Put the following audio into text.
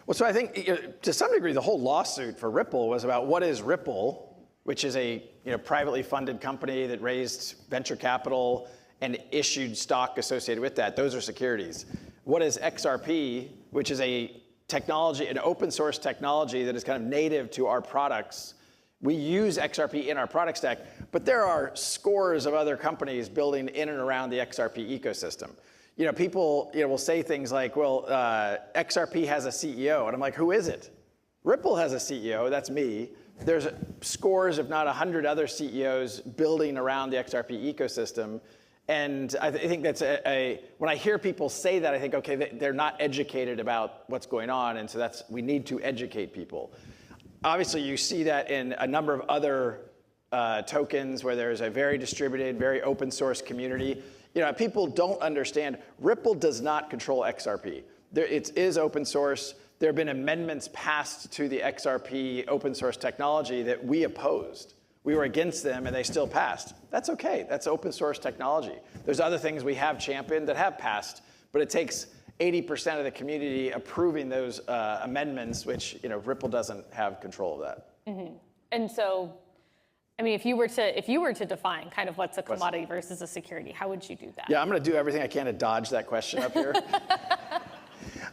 Well, so I think to some degree, the whole lawsuit for Ripple was about what is Ripple, which is a privately funded company that raised venture capital and issued stock associated with that. Those are securities. What is XRP, which is a technology, an open source technology that is kind of native to our products. We use XRP in our product stack, but there are scores of other companies building in and around the XRP ecosystem. People will say things like, well, XRP has a CEO. And I'm like, who is it? Ripple has a CEO. That's me. There's scores, if not 100 other CEOs building around the XRP ecosystem. And I think that's when I hear people say that, I think, okay, they're not educated about what's going on. And so we need to educate people. Obviously, you see that in a number of other tokens where there's a very distributed, very open source community. People don't understand, Ripple does not control XRP. It is open source. There have been amendments passed to the XRP open source technology that we opposed. We were against them and they still passed. That's okay, that's open source technology. There's other things we have championed that have passed, but it takes 80% of the community approving those amendments, which Ripple doesn't have control of that. Mm-hmm. And so, I mean, if you were to define kind of what's a commodity versus a security, how would you do that? Yeah, I'm going to do everything I can to dodge that question up here.